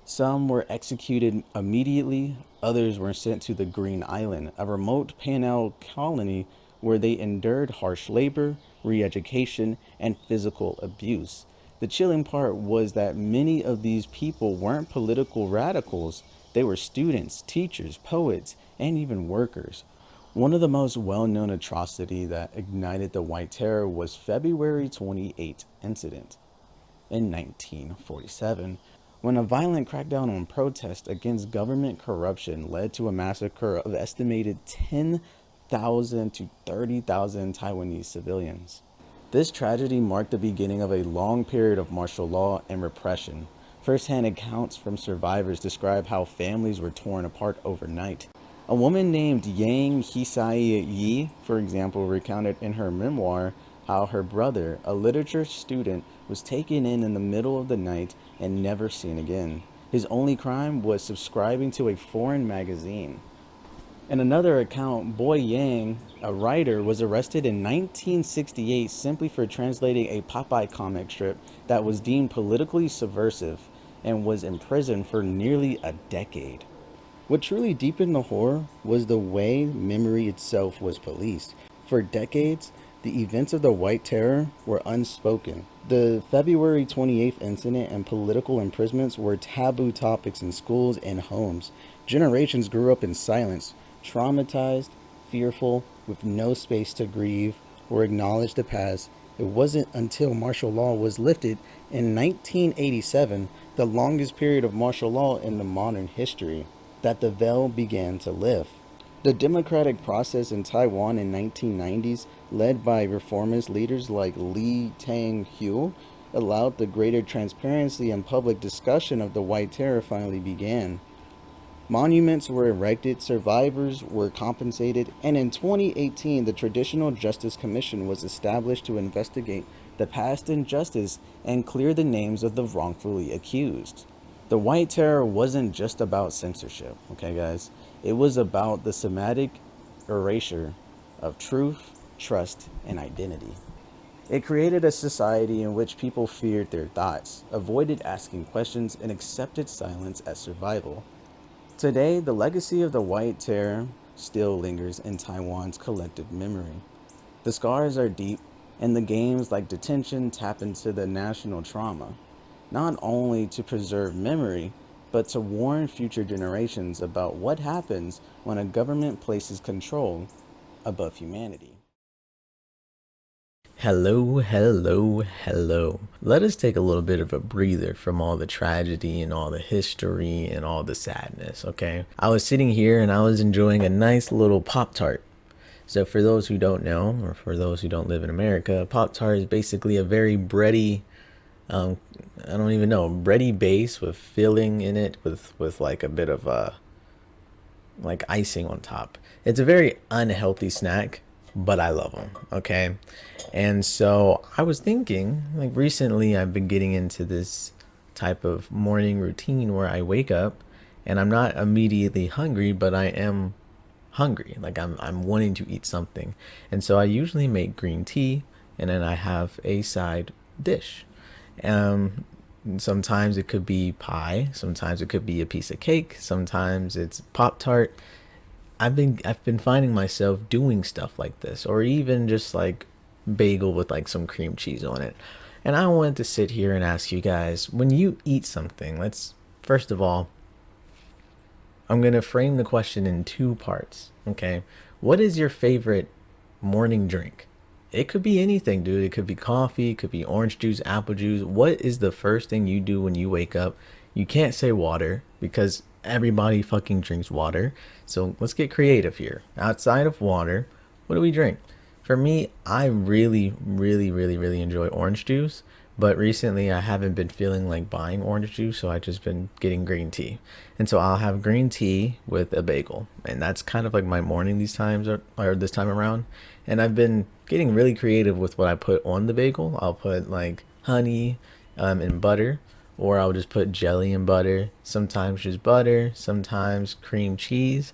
Some were executed immediately, others were sent to the Green Island, a remote penal colony where they endured harsh labor, re-education, and physical abuse. The chilling part was that many of these people weren't political radicals. They were students, teachers, poets, and even workers. One of the most well-known atrocity that ignited the White Terror was February 28 incident in 1947, when a violent crackdown on protests against government corruption led to a massacre of estimated 10,000 to 30,000 Taiwanese civilians. This tragedy marked the beginning of a long period of martial law and repression. First-hand accounts from survivors describe how families were torn apart overnight. A woman named Yang Hisai Yi, for example, recounted in her memoir how her brother, a literature student, was taken in the middle of the night and never seen again. His only crime was subscribing to a foreign magazine. In another account, Boy Yang, a writer, was arrested in 1968 simply for translating a Popeye comic strip that was deemed politically subversive and was imprisoned for nearly a decade. What truly deepened the horror was the way memory itself was policed. For decades, the events of the White Terror were unspoken. The February 28th incident and political imprisonments were taboo topics in schools and homes. Generations grew up in silence, traumatized, fearful, with no space to grieve or acknowledge the past. It wasn't until martial law was lifted in 1987, the longest period of martial law in the modern history, that the veil began to lift. The democratic process in Taiwan in 1990s, led by reformist leaders like Lee Tang-hui, allowed the greater transparency and public discussion of the White Terror finally began. Monuments were erected, survivors were compensated, and in 2018, the Traditional Justice Commission was established to investigate the past injustice and clear the names of the wrongfully accused. The White Terror wasn't just about censorship, okay guys? It was about the somatic erasure of truth, trust, and identity. It created a society in which people feared their thoughts, avoided asking questions, and accepted silence as survival. Today, the legacy of the White Terror still lingers in Taiwan's collective memory. The scars are deep, and the games like Detention tap into the national trauma, not only to preserve memory, but to warn future generations about what happens when a government places control above humanity. Hello, hello, hello. Let us take a little bit of a breather from all the tragedy and all the history and all the sadness, okay? I was sitting here and I was enjoying a nice little Pop-Tart. So for those who don't know, or for those who don't live in America, Pop-Tart is basically a very bready, um, I don't even know, bready base with filling in it with like a bit of like icing on top. It's a very unhealthy snack, but I love them. Okay. And so I was thinking, like recently, I've been getting into this type of morning routine where I wake up and I'm not immediately hungry, but I am hungry. Like I'm wanting to eat something. And so I usually make green tea and then I have a side dish. Um, Sometimes it could be pie, sometimes it could be a piece of cake, sometimes it's Pop Tart. I've been finding myself doing stuff like this, or even just like bagel with like some cream cheese on it. And I wanted to sit here and ask you guys, when you eat something, let's first of all, I'm gonna frame the question in two parts. Okay, what is your favorite morning drink? It could be anything, dude. It could be coffee, it could be orange juice, apple juice. What is the first thing you do when you wake up? You can't say water because everybody fucking drinks water. So let's get creative here. Outside of water, what do we drink? For me, I really, really, really, really enjoy orange juice. But recently, I haven't been feeling like buying orange juice, so I just been getting green tea. And so I'll have green tea with a bagel, and that's kind of like my morning these times or this time around. And I've been getting really creative with what I put on the bagel. I'll put like honey, and butter, or I'll just put jelly and butter. Sometimes just butter, sometimes cream cheese.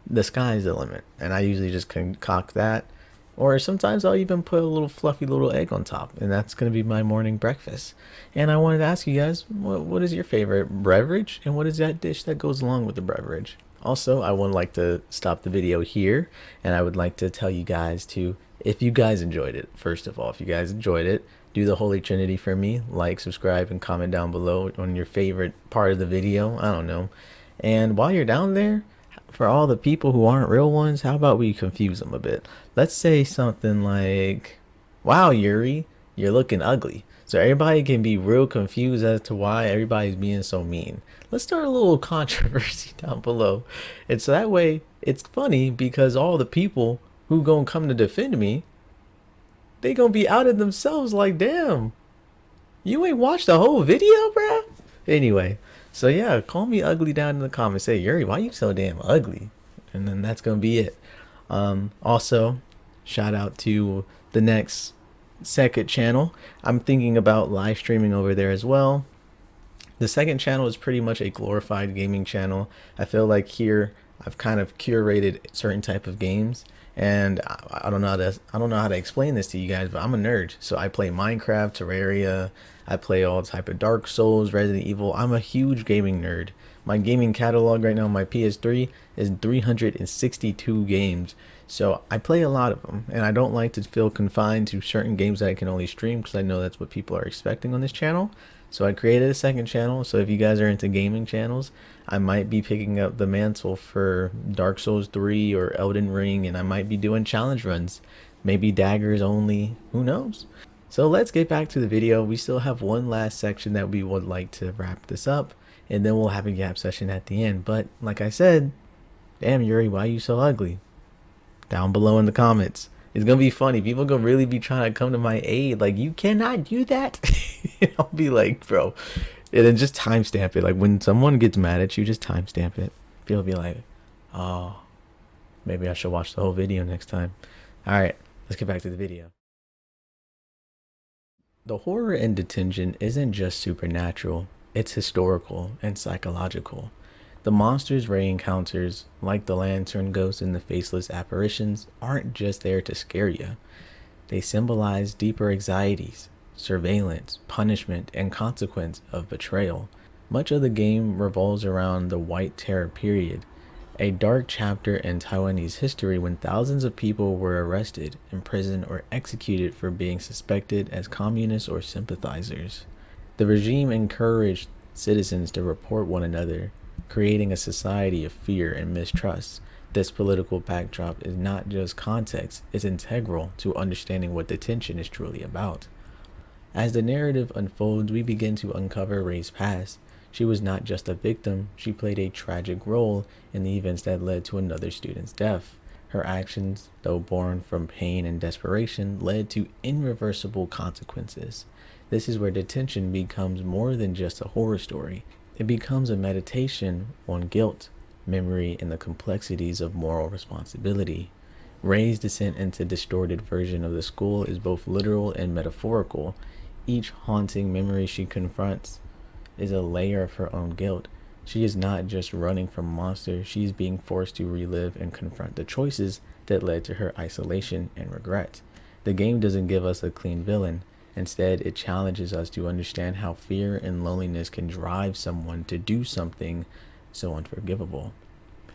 The sky's the limit, and I usually just concoct that. Or sometimes I'll even put a little fluffy little egg on top, and that's going to be my morning breakfast. And I wanted to ask you guys, what is your favorite beverage, and what is that dish that goes along with the beverage? Also, I would like to stop the video here, and I would like to tell you guys to, if you guys enjoyed it, first of all, if you guys enjoyed it, do the Holy Trinity for me. Like, subscribe, and comment down below on your favorite part of the video. I don't know. And while you're down there, for all the people who aren't real ones, how about we confuse them a bit? Let's say something like, wow, Yuri, you're looking ugly. So everybody can be real confused as to why everybody's being so mean. Let's start a little controversy down below. And so that way, it's funny because all the people who gonna come to defend me, they gonna be out of themselves like, damn, you ain't watched the whole video, bruh? Anyway, so yeah, call me ugly down in the comments. Say, Yuri, why you so damn ugly? And then that's gonna be it. Also, shout out to the next second channel. I'm thinking about live streaming over there as well. The second channel is pretty much a glorified gaming channel. I feel like here I've kind of curated certain type of games, and I don't know how to explain this to you guys, but I'm a nerd. So I play Minecraft, Terraria, I play all type of Dark Souls, Resident Evil. I'm a huge gaming nerd. My gaming catalog right now on my PS3 is 362 games. So I play a lot of them, and I don't like to feel confined to certain games that I can only stream because I know that's what people are expecting on this channel. So I created a second channel. So if you guys are into gaming channels, I might be picking up the mantle for Dark Souls 3 or Elden Ring, and I might be doing challenge runs, maybe daggers only, who knows. So let's get back to the video. We still have one last section that we would like to wrap this up, and then we'll have a gap session at the end. But like I said, damn Yuri, why are you so ugly? Down below in the comments. It's gonna be funny. People gonna really be trying to come to my aid. Like, you cannot do that. I'll be like, bro. And then just timestamp it. Like, when someone gets mad at you, just timestamp it. People be like, oh, maybe I should watch the whole video next time. Alright, let's get back to the video. The horror in Detention isn't just supernatural, it's historical and psychological. The monsters Ray encounters, like the lantern ghosts and the faceless apparitions, aren't just there to scare you. They symbolize deeper anxieties, surveillance, punishment, and consequence of betrayal. Much of the game revolves around the White Terror period, a dark chapter in Taiwanese history when thousands of people were arrested, imprisoned, or executed for being suspected as communists or sympathizers. The regime encouraged citizens to report one another, creating a society of fear and mistrust. This political backdrop is not just context, it's integral to understanding what Detention is truly about. As the narrative unfolds, we begin to uncover Ray's past. She was not just a victim, she played a tragic role in the events that led to another student's death. Her actions, though born from pain and desperation, led to irreversible consequences. This is where Detention becomes more than just a horror story. It becomes a meditation on guilt, memory, and the complexities of moral responsibility. Ray's descent into distorted version of the school is both literal and metaphorical. Each haunting memory she confronts is a layer of her own guilt. She is not just running from monsters, she is being forced to relive and confront the choices that led to her isolation and regret. The game doesn't give us a clean villain. Instead, it challenges us to understand how fear and loneliness can drive someone to do something so unforgivable.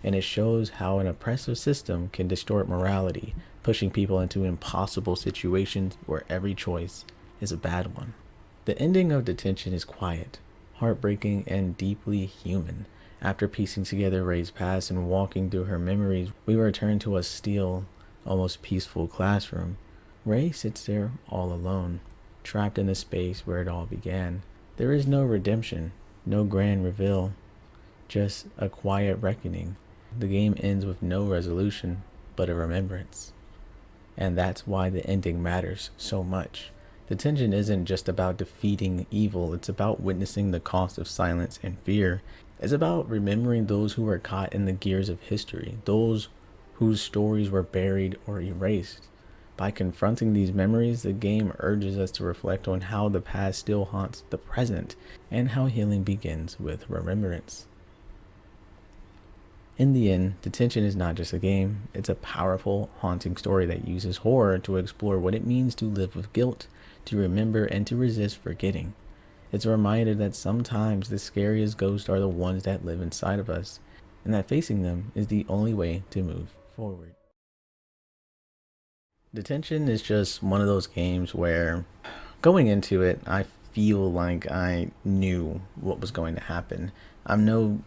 And it shows how an oppressive system can distort morality, pushing people into impossible situations where every choice is a bad one. The ending of Detention is quiet, heartbreaking, and deeply human. After piecing together Ray's past and walking through her memories, we return to a still, almost peaceful classroom. Ray sits there all alone, trapped in the space where it all began. There is no redemption, no grand reveal, just a quiet reckoning. The game ends with no resolution, but a remembrance. And that's why the ending matters so much. Detention isn't just about defeating evil, it's about witnessing the cost of silence and fear. It's about remembering those who were caught in the gears of history, those whose stories were buried or erased. By confronting these memories, the game urges us to reflect on how the past still haunts the present, and how healing begins with remembrance. In the end, Detention is not just a game, it's a powerful, haunting story that uses horror to explore what it means to live with guilt, to remember, and to resist forgetting. It's a reminder that sometimes the scariest ghosts are the ones that live inside of us, and that facing them is the only way to move forward. Detention is just one of those games where, going into it, I feel like I knew what was going to happen. I'm no,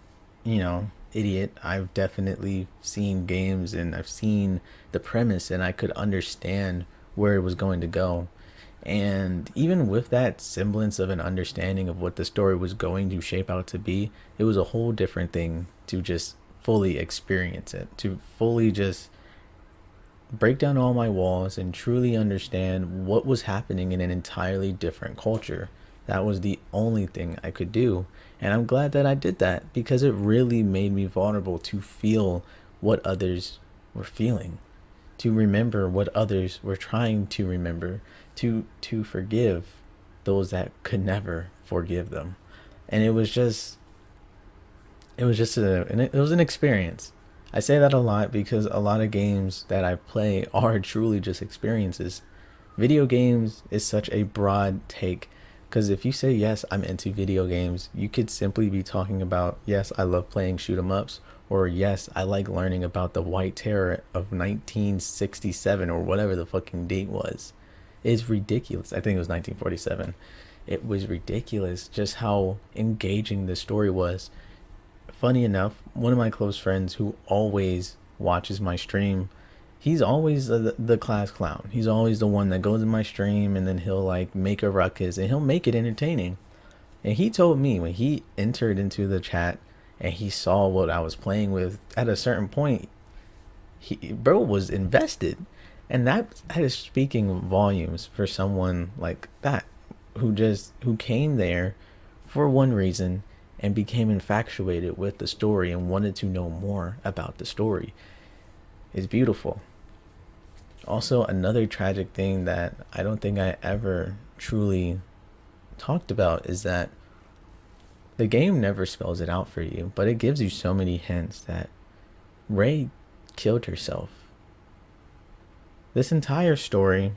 idiot. I've definitely seen games and I've seen the premise and I could understand where it was going to go. And even with that semblance of an understanding of what the story was going to shape out to be, it was a whole different thing to just fully experience it, to fully just break down all my walls and truly understand what was happening in an entirely different culture. That was the only thing I could do. And I'm glad that I did that, because it really made me vulnerable to feel what others were feeling, to remember what others were trying to remember, to forgive those that could never forgive them. And it was an experience. I say that a lot because a lot of games that I play are truly just experiences. Video games is such a broad take, because if you say, yes, I'm into video games, you could simply be talking about, yes, I love playing shoot 'em ups, or yes, I like learning about the White Terror of 1967 or whatever the fucking date was. It's ridiculous. I think it was 1947. It was ridiculous just how engaging the story was. Funny enough, one of my close friends who always watches my stream, he's always the class clown. He's always the one that goes in my stream and then he'll like make a ruckus and he'll make it entertaining. And he told me when he entered into the chat and he saw what I was playing with, at a certain point, bro was invested. And that is speaking volumes for someone like that, who came there for one reason and became infatuated with the story and wanted to know more about the story. It's beautiful. Also, another tragic thing that I don't think I ever truly talked about is that the game never spells it out for you, but it gives you so many hints that Ray killed herself. This entire story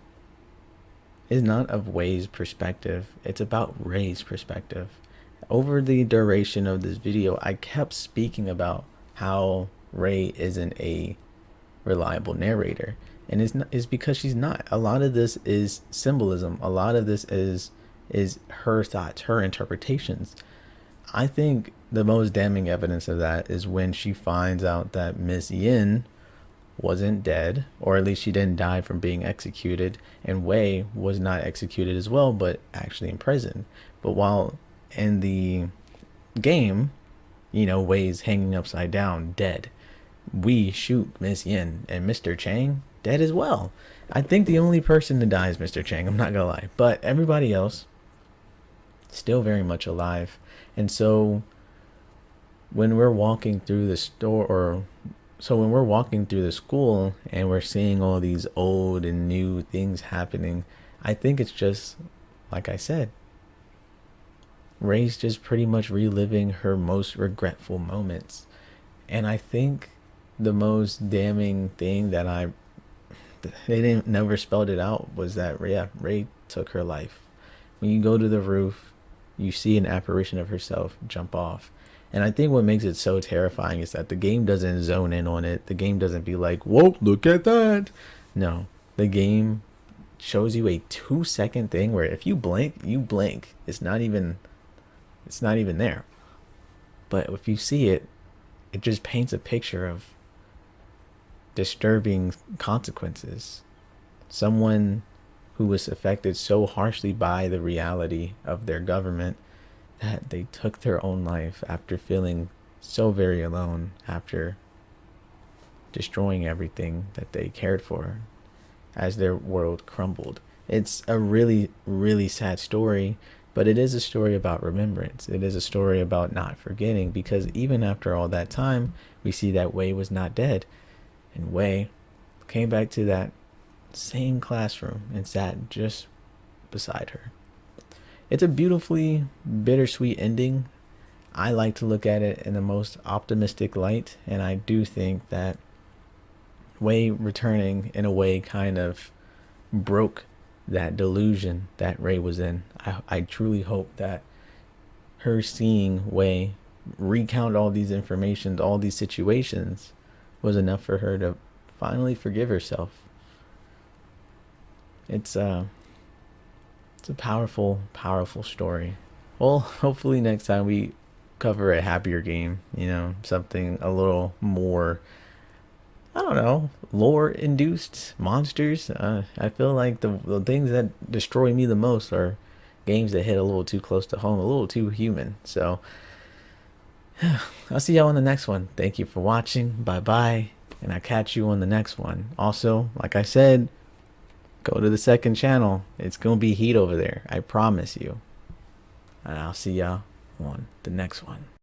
is not of Way's perspective, it's about Ray's perspective. Over the duration of this video, I kept speaking about how Ray isn't a reliable narrator, and it's because she's not. A lot of this is symbolism. A lot of this is her thoughts, her interpretations. I think the most damning evidence of that is when she finds out that Miss Yin wasn't dead, or at least she didn't die from being executed, and Wei was not executed as well, but actually in prison. But while in the game, you know, Wei's hanging upside down, dead. We shoot Miss Yin, and Mr. Chang dead as well. I think the only person to die is Mr. Chang, I'm not gonna lie. But everybody else, still very much alive. And so when we're walking through the store, or so when we're walking through the school and we're seeing all these old and new things happening, I think it's just, like I said, Ray's just pretty much reliving her most regretful moments. And I think the most damning thing that they didn't never spelled it out was that Ray took her life. When you go to the roof, you see an apparition of herself jump off. And I think what makes it so terrifying is that the game doesn't zone in on it. The game doesn't be like, whoa, look at that. No, the game shows you a 2-second thing where if you blink, you blink. It's not even there. But if you see it, it just paints a picture of disturbing consequences. Someone who was affected so harshly by the reality of their government that they took their own life after feeling so very alone, after destroying everything that they cared for as their world crumbled. It's a really, really sad story, but it is a story about remembrance. It is a story about not forgetting, because even after all that time, we see that Wei was not dead. And Wei came back to that same classroom and sat just beside her. It's a beautifully bittersweet ending. I like to look at it in the most optimistic light, and I do think that Wei returning in a way kind of broke that delusion that Ray was in. I truly hope that her seeing Wei recount all these informations, all these situations, was enough for her to finally forgive herself. It's a powerful, powerful story. Well, hopefully next time we cover a happier game, you know, something a little more, I don't know, lore induced monsters. I feel like the things that destroy me the most are games that hit a little too close to home, a little too human. So I'll see y'all on the next one. Thank you for watching. Bye bye. And I'll catch you on the next one. Also, like I said, go to the second channel. It's going to be heat over there. I promise you. And I'll see y'all on the next one.